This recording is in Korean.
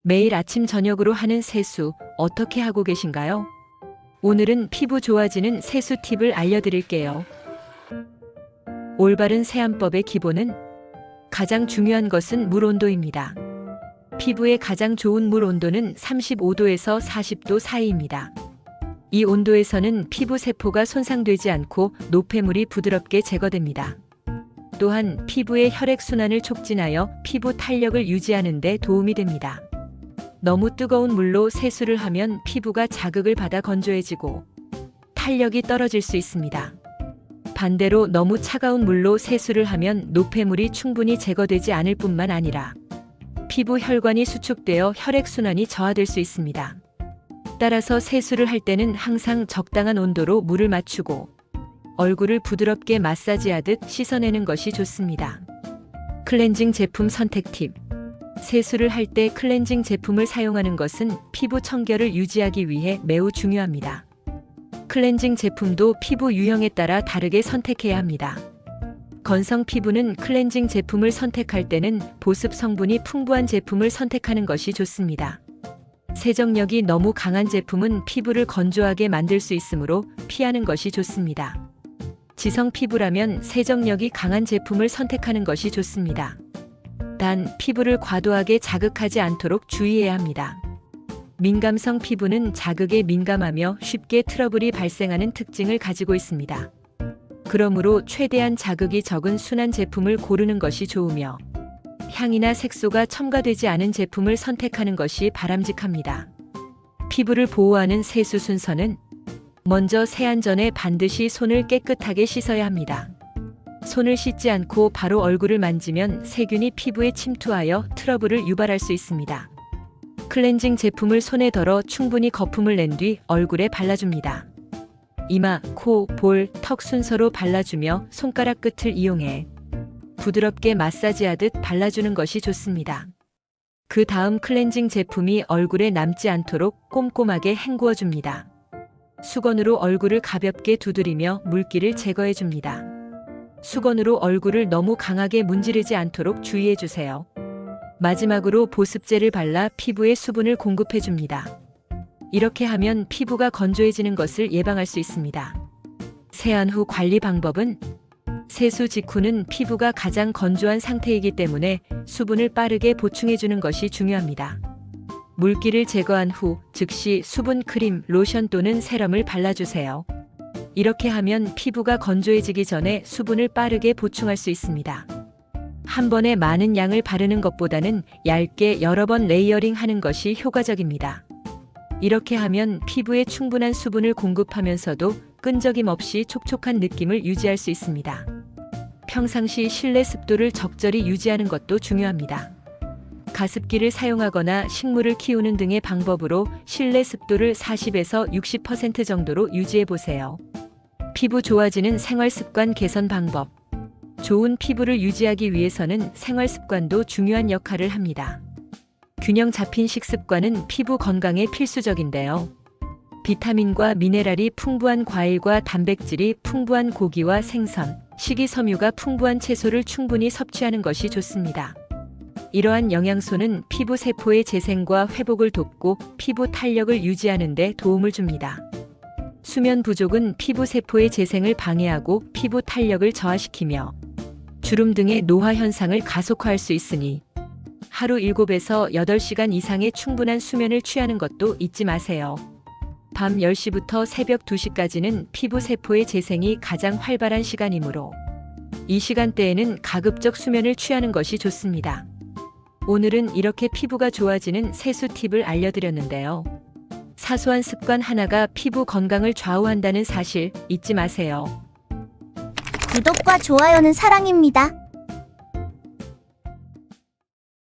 매일 아침 저녁으로 하는 세수 어떻게 하고 계신가요? 오늘은 피부 좋아지는 세수 팁을 알려드릴게요. 올바른 세안법의 기본은 가장 중요한 것은 물 온도입니다. 피부에 가장 좋은 물 온도는 35도에서 40도 사이입니다. 이 온도에서는 피부 세포가 손상되지 않고 노폐물이 부드럽게 제거됩니다. 또한 피부의 혈액순환을 촉진하여 피부 탄력을 유지하는 데 도움이 됩니다. 너무 뜨거운 물로 세수를 하면 피부가 자극을 받아 건조해지고 탄력이 떨어질 수 있습니다. 반대로 너무 차가운 물로 세수를 하면 노폐물이 충분히 제거되지 않을 뿐만 아니라 피부 혈관이 수축되어 혈액순환이 저하될 수 있습니다. 따라서 세수를 할 때는 항상 적당한 온도로 물을 맞추고 얼굴을 부드럽게 마사지하듯 씻어내는 것이 좋습니다. 클렌징 제품 선택 팁. 세수를 할 때 클렌징 제품을 사용하는 것은 피부 청결을 유지하기 위해 매우 중요합니다. 클렌징 제품도 피부 유형에 따라 다르게 선택해야 합니다. 건성 피부는 클렌징 제품을 선택할 때는 보습 성분이 풍부한 제품을 선택하는 것이 좋습니다. 세정력이 너무 강한 제품은 피부를 건조하게 만들 수 있으므로 피하는 것이 좋습니다. 지성 피부라면 세정력이 강한 제품을 선택하는 것이 좋습니다. 단, 피부를 과도하게 자극하지 않도록 주의해야 합니다. 민감성 피부는 자극에 민감하며 쉽게 트러블이 발생하는 특징을 가지고 있습니다. 그러므로 최대한 자극이 적은 순한 제품을 고르는 것이 좋으며 향이나 색소가 첨가되지 않은 제품을 선택하는 것이 바람직합니다. 피부를 보호하는 세수 순서는 먼저 세안 전에 반드시 손을 깨끗하게 씻어야 합니다. 손을 씻지 않고 바로 얼굴을 만지면 세균이 피부에 침투하여 트러블을 유발할 수 있습니다. 클렌징 제품을 손에 덜어 충분히 거품을 낸 뒤 얼굴에 발라줍니다. 이마, 코, 볼, 턱 순서로 발라주며 손가락 끝을 이용해 부드럽게 마사지하듯 발라주는 것이 좋습니다. 그 다음 클렌징 제품이 얼굴에 남지 않도록 꼼꼼하게 헹구어줍니다. 수건으로 얼굴을 가볍게 두드리며 물기를 제거해줍니다. 수건으로 얼굴을 너무 강하게 문지르지 않도록 주의해주세요. 마지막으로 보습제를 발라 피부에 수분을 공급해줍니다. 이렇게 하면 피부가 건조해지는 것을 예방할 수 있습니다. 세안 후 관리 방법은 세수 직후는 피부가 가장 건조한 상태이기 때문에 수분을 빠르게 보충해주는 것이 중요합니다. 물기를 제거한 후 즉시 수분 크림, 로션 또는 세럼을 발라주세요. 이렇게 하면 피부가 건조해지기 전에 수분을 빠르게 보충할 수 있습니다. 한 번에 많은 양을 바르는 것보다는 얇게 여러 번 레이어링 하는 것이 효과적입니다. 이렇게 하면 피부에 충분한 수분을 공급하면서도 끈적임 없이 촉촉한 느낌을 유지할 수 있습니다. 평상시 실내 습도를 적절히 유지하는 것도 중요합니다. 가습기를 사용하거나 식물을 키우는 등의 방법으로 실내 습도를 40에서 60% 정도로 유지해 보세요. 피부 좋아지는 생활 습관 개선 방법. 좋은 피부를 유지하기 위해서는 생활 습관도 중요한 역할을 합니다. 균형 잡힌 식습관은 피부 건강에 필수적인데요. 비타민과 미네랄이 풍부한 과일과 단백질이 풍부한 고기와 생선, 식이섬유가 풍부한 채소를 충분히 섭취하는 것이 좋습니다. 이러한 영양소는 피부 세포의 재생과 회복을 돕고 피부 탄력을 유지하는 데 도움을 줍니다. 수면 부족은 피부 세포의 재생을 방해하고 피부 탄력을 저하시키며 주름 등의 노화 현상을 가속화할 수 있으니 하루 7에서 8시간 이상의 충분한 수면을 취하는 것도 잊지 마세요. 밤 10시부터 새벽 2시까지는 피부 세포의 재생이 가장 활발한 시간이므로 이 시간대에는 가급적 수면을 취하는 것이 좋습니다. 오늘은 이렇게 피부가 좋아지는 세수 팁을 알려드렸는데요. 사소한 습관 하나가 피부 건강을 좌우한다는 사실 잊지 마세요. 구독과 좋아요는 사랑입니다.